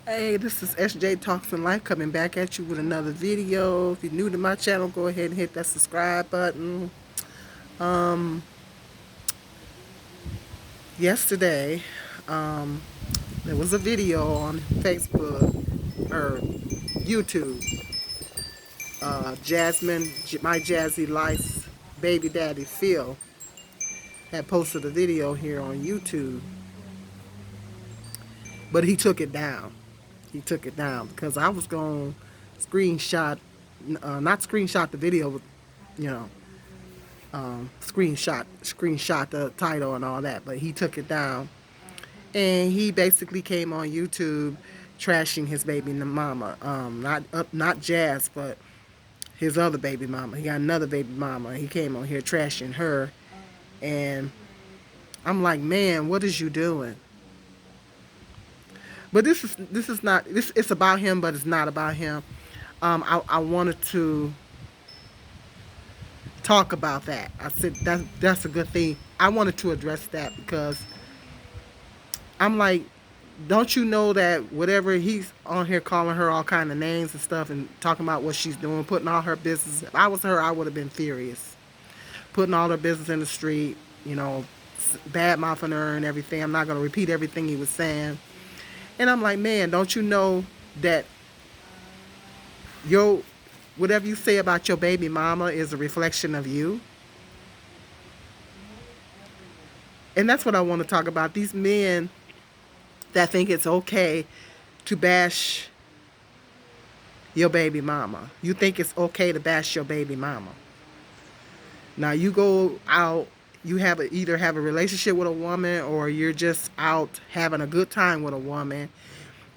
Hey, this is SJ Talks in Life coming back at you with another video. If you're new to my channel, go ahead and hit that subscribe button. Yesterday, um, there was a video on Facebook or YouTube. My Jazzy Life's baby daddy Phil had posted a video here on YouTube, but he took it down. He took it down because I was going to not screenshot the video, you know, screenshot the title and all that, but he took it down, and he basically came on YouTube trashing his baby mama. Not Jazz, but his other baby mama. He got another baby mama. He came on here trashing her, and I'm like, man, what is you doing? But this is not this. It's about him, but it's not about him. I wanted to talk about that. I said that's a good thing. I wanted to address that because I'm like, don't you know that whatever he's on here calling her all kind of names and stuff and talking about what she's doing, putting all her business. If I was her, I would have been furious. Putting all her business in the street, bad mouthing her and everything. I'm not gonna repeat everything he was saying. And I'm like, man, don't you know that your whatever you say about your baby mama is a reflection of you? And that's what I want to talk about. These men that think it's okay to bash your baby mama. You think it's okay to bash your baby mama. Now you go out, either have a relationship with a woman or you're just out having a good time with a woman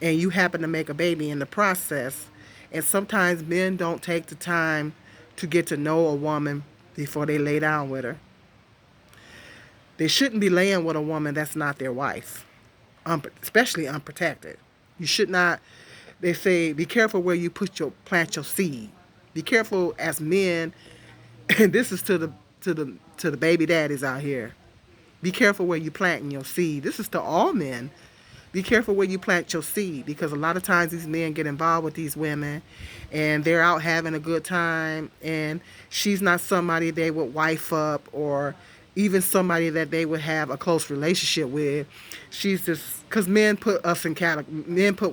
and you happen to make a baby in the process. And sometimes men don't take the time to get to know a woman before they lay down with her. They shouldn't be laying with a woman that's not their wife, especially unprotected. You should not. They say, be careful where you plant your seed. Be careful as men, and this is to the baby daddies out here. Be careful where you planting your seed. This is to all men. Be careful where you plant your seed, because a lot of times these men get involved with these women and they're out having a good time, and she's not somebody they would wife up or even somebody that they would have a close relationship with. She's just, because men put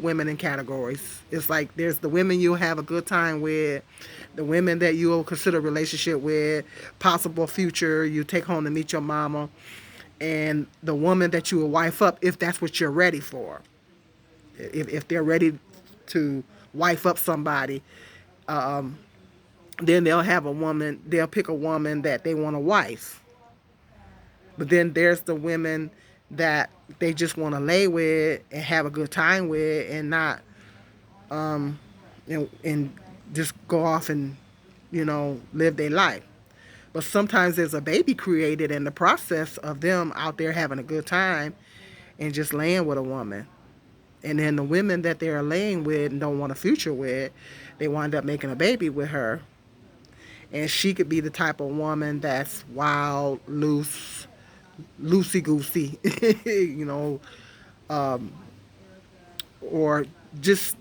women in categories. It's like there's the women you'll have a good time with, the women that you'll consider a relationship with, possible future you take home to meet your mama, and the woman that you will wife up if that's what you're ready for. If they're ready to wife up somebody, then they'll pick a woman that they want to wife. But then there's the women that they just want to lay with and have a good time with and not, and just go off and, live their life. But sometimes there's a baby created in the process of them out there having a good time and just laying with a woman. And then the women that they're laying with and don't want a future with, they wind up making a baby with her. And she could be the type of woman that's wild, loose, loosey goosey, or just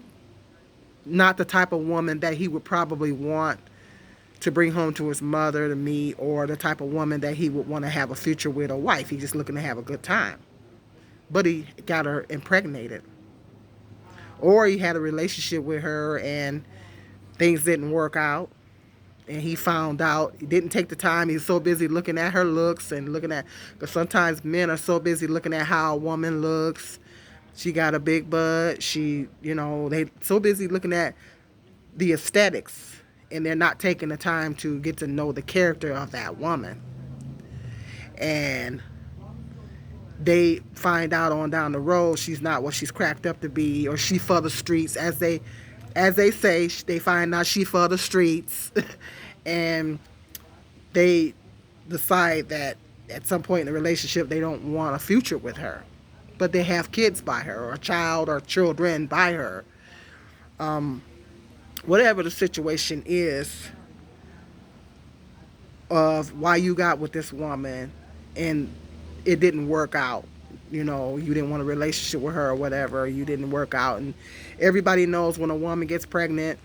not the type of woman that he would probably want to bring home to his mother to meet, or the type of woman that he would want to have a future with, a wife. He's just looking to have a good time. But he got her impregnated. Or he had a relationship with her and things didn't work out. And he found out, he didn't take the time. He's so busy looking at her looks and because sometimes men are so busy looking at how a woman looks. She got a big butt. They so busy looking at the aesthetics, and they're not taking the time to get to know the character of that woman. And they find out on down the road she's not what she's cracked up to be, or she for the streets, as they say. They find out she for the streets, and they decide that at some point in the relationship they don't want a future with her, but they have kids by her, or a child or children by her. Whatever the situation is of why you got with this woman and it didn't work out. you know, you didn't want a relationship with her or whatever, you didn't work out. And everybody knows when a woman gets pregnant,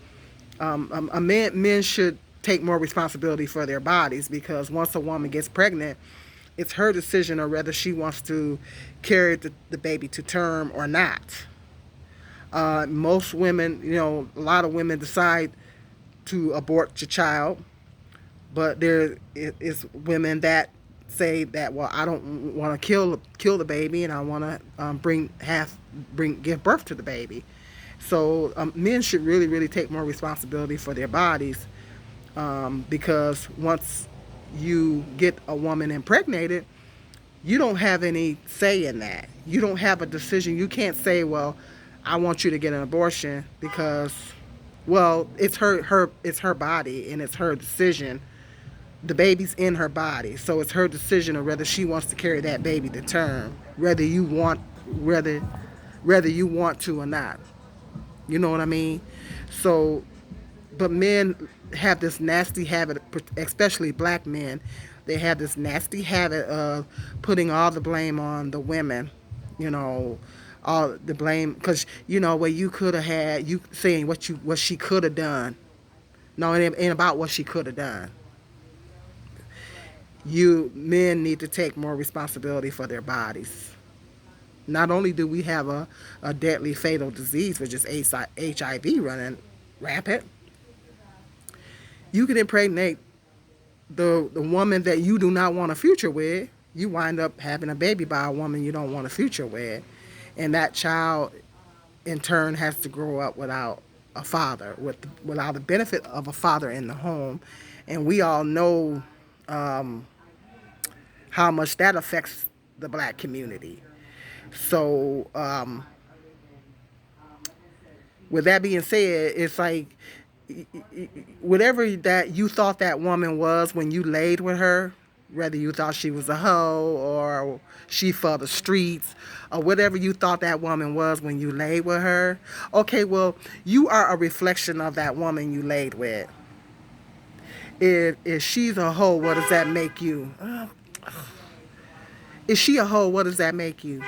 men should take more responsibility for their bodies, because once a woman gets pregnant, it's her decision on whether she wants to carry the baby to term or not. Most women, you know, a lot of women decide to abort your child, but there is women that say that, well, I don't want to kill the baby, and I want to give birth to the baby. So men should really take more responsibility for their bodies, because once you get a woman impregnated, you don't have any say in that. You don't have a decision. You can't say, well, I want you to get an abortion, because, well, it's her body and it's her decision. The baby's in her body, so it's her decision on whether she wants to carry that baby to term, whether you want to or not. You know what I mean? So, but men have this nasty habit, especially black men. They have this nasty habit of putting all the blame on the women. You know, all the blame, because you know, where you could have had, you saying what she could have done. No, it ain't about what she could have done. You men need to take more responsibility for their bodies. Not only do we have a deadly fatal disease, which is HIV running rampant, you can impregnate the woman that you do not want a future with. You wind up having a baby by a woman you don't want a future with. And that child, in turn, has to grow up without a father, without the benefit of a father in the home. And we all know how much that affects the black community. So, with that being said, it's like, whatever that you thought that woman was when you laid with her, whether you thought she was a hoe or she for the streets, or whatever you thought that woman was when you laid with her, okay, well, you are a reflection of that woman you laid with. If she's a hoe, what does that make you? Is she a hoe? What does that make you?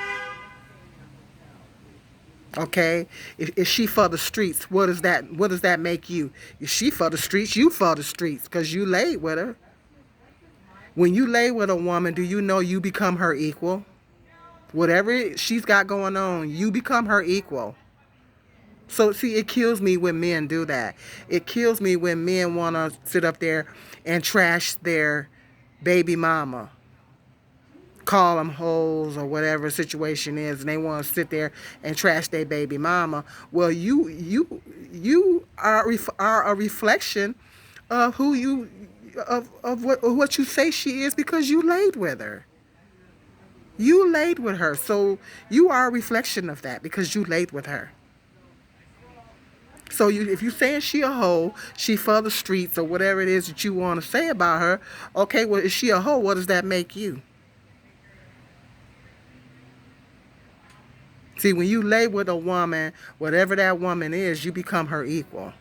Okay, if she for the streets, what does that make you? If she for the streets, you for the streets, because you laid with her. When you lay with a woman, do you know you become her equal? Whatever she's got going on, you become her equal. So see, it kills me when men do that. It kills me when men want to sit up there and trash their baby mama, call them hoes or whatever situation is, and they want to sit there and trash their baby mama. Well, you are a reflection of who you of what you say she is, because you laid with her. You laid with her, so you are a reflection of that because you laid with her. So if you saying she a hoe, she for the streets or whatever it is that you want to say about her, okay, well, is she a hoe? What does that make you? See, when you lay with a woman, whatever that woman is, you become her equal.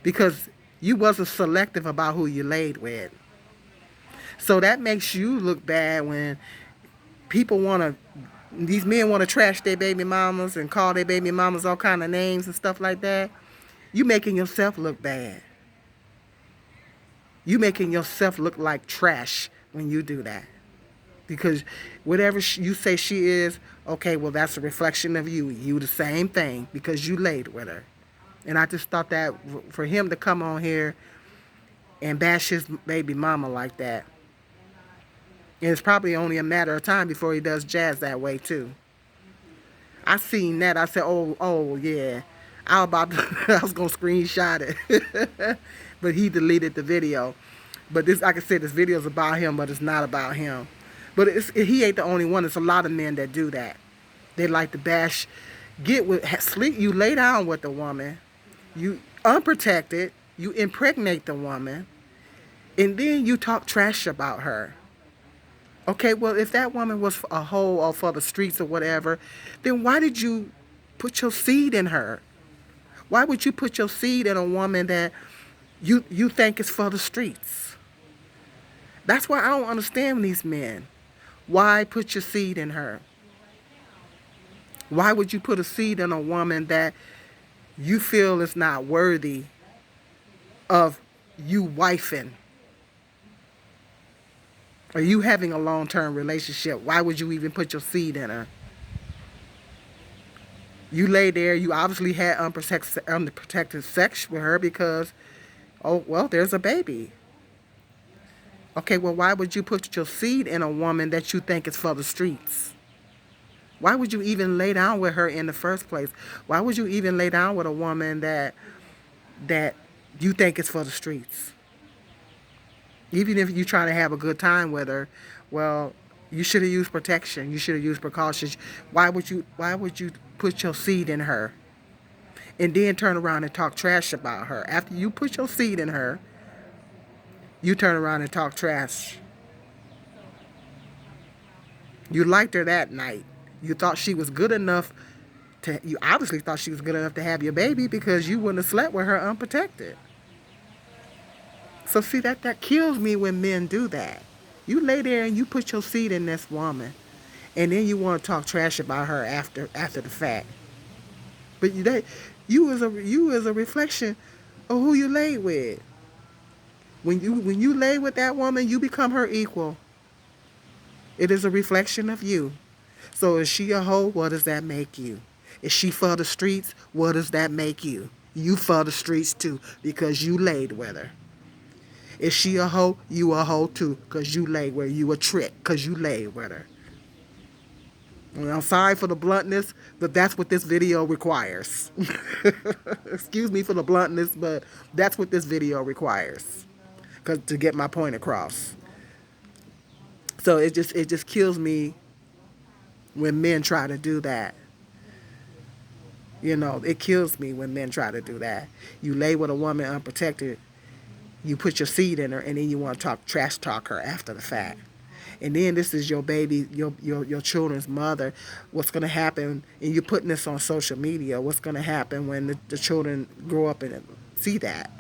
Because you wasn't selective about who you laid with. So that makes you look bad when these men want to trash their baby mamas and call their baby mamas all kind of names and stuff like that. You making yourself look bad. You making yourself look like trash when you do that. Because whatever you say she is, okay, well, that's a reflection of you. You the same thing because you laid with her. And I just thought that for him to come on here and bash his baby mama like that, and it's probably only a matter of time before he does Jazz that way too. I seen that. I said, oh yeah. I was gonna screenshot it, but he deleted the video. But this, like I said, this video is about him, but it's not about him. But he ain't the only one. It's a lot of men that do that. They like to bash, sleep. You lay down with the woman, you unprotected, you impregnate the woman, and then you talk trash about her. Okay, well, if that woman was a hoe or for the streets or whatever, then why did you put your seed in her? Why would you put your seed in a woman that you think is for the streets? That's why I don't understand these men. Why put your seed in her? Why would you put a seed in a woman that you feel is not worthy of you wifing or you having a long-term relationship? Why would you even put your seed in her? You lay there, you obviously had unprotected sex with her because, oh, well, there's a baby. Okay, well, why would you put your seed in a woman that you think is for the streets? Why would you even lay down with her in the first place? Why would you even lay down with a woman that you think is for the streets? Even if you're trying to have a good time with her, well, you should have used protection. You should have used precautions. Why would you put your seed in her and then turn around and talk trash about her? After you put your seed in her, you turn around and talk trash. You liked her that night. You thought she was good enough you obviously thought she was good enough to have your baby because you wouldn't have slept with her unprotected. So see, that kills me when men do that. You lay there and you put your seed in this woman, and then you want to talk trash about her after the fact. But you is a reflection of who you laid with. When you lay with that woman, you become her equal. It is a reflection of you. So is she a hoe? What does that make you? Is she for the streets? What does that make you? You for the streets too because you laid with her. Is she a hoe? You a hoe too because you laid with her. You a trick because you laid with her. And I'm sorry for the bluntness, but that's what this video requires. Excuse me for the bluntness, but that's what this video requires to get my point across. So it just kills me when men try to do that. It kills me when men try to do that. You lay with a woman unprotected, you put your seed in her, and then you want to trash talk her after the fact. And then this is your baby, your children's mother. What's going to happen, and you're putting this on social media, what's going to happen when the children grow up and see that?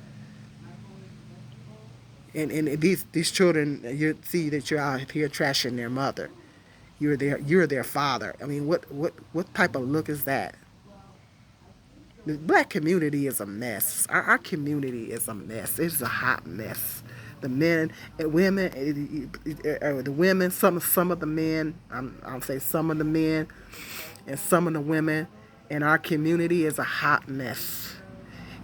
And these children, you see that you're out here trashing their mother. You're their father. I mean, what type of look is that? The black community is a mess. Our community is a mess. It's a hot mess. The men and women, the women, some of the men, I'll say some of the men and some of the women in our community is a hot mess.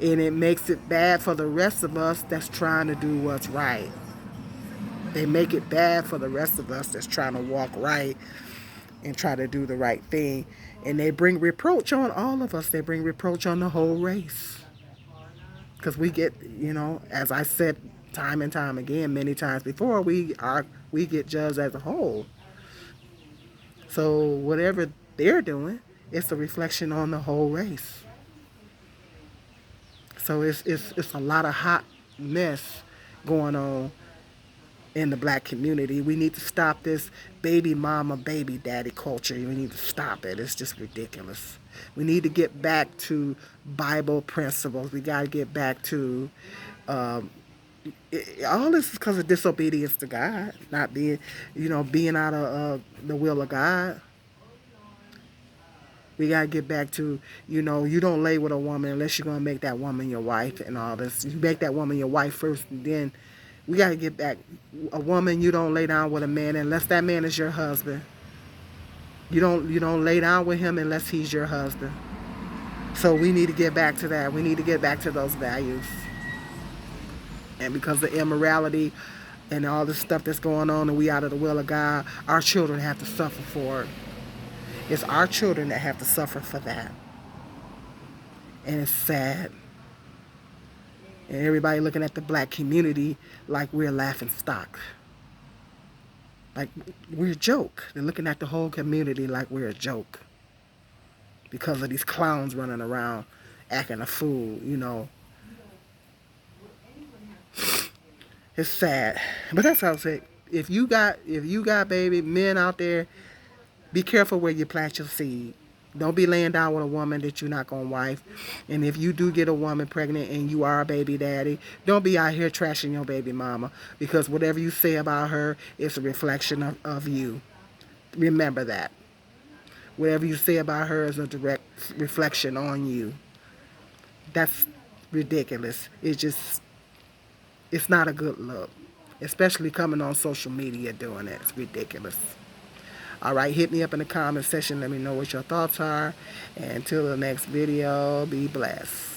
And it makes it bad for the rest of us that's trying to do what's right. They make it bad for the rest of us that's trying to walk right and try to do the right thing. And they bring reproach on all of us. They bring reproach on the whole race. Because we get, as I said time and time again, many times before, we get judged as a whole. So whatever they're doing, it's a reflection on the whole race. So it's a lot of hot mess going on in the black community. We need to stop this baby mama, baby daddy culture. We need to stop it. It's just ridiculous. We need to get back to Bible principles. We got to get back to all this is because of disobedience to God, not being out of the will of God. We got to get back to, you don't lay with a woman unless you're going to make that woman your wife and all this. You make that woman your wife first, and then we got to get back. A woman, you don't lay down with a man unless that man is your husband. You don't lay down with him unless he's your husband. So we need to get back to that. We need to get back to those values. And because of immorality and all this stuff that's going on and we out of the will of God, our children have to suffer for it. It's our children that have to suffer for that. And it's sad. And everybody looking at the black community like we're a laughing stock. Like we're a joke. They're looking at the whole community like we're a joke. Because of these clowns running around acting a fool, It's sad. But that's how I say, if you got baby men out there, be careful where you plant your seed. Don't be laying down with a woman that you're not going to wife. And if you do get a woman pregnant and you are a baby daddy, don't be out here trashing your baby mama. Because whatever you say about her is a reflection of you. Remember that. Whatever you say about her is a direct reflection on you. That's ridiculous. It's not a good look. Especially coming on social media doing it. It's ridiculous. All right, hit me up in the comment section. Let me know what your thoughts are. And until the next video, be blessed.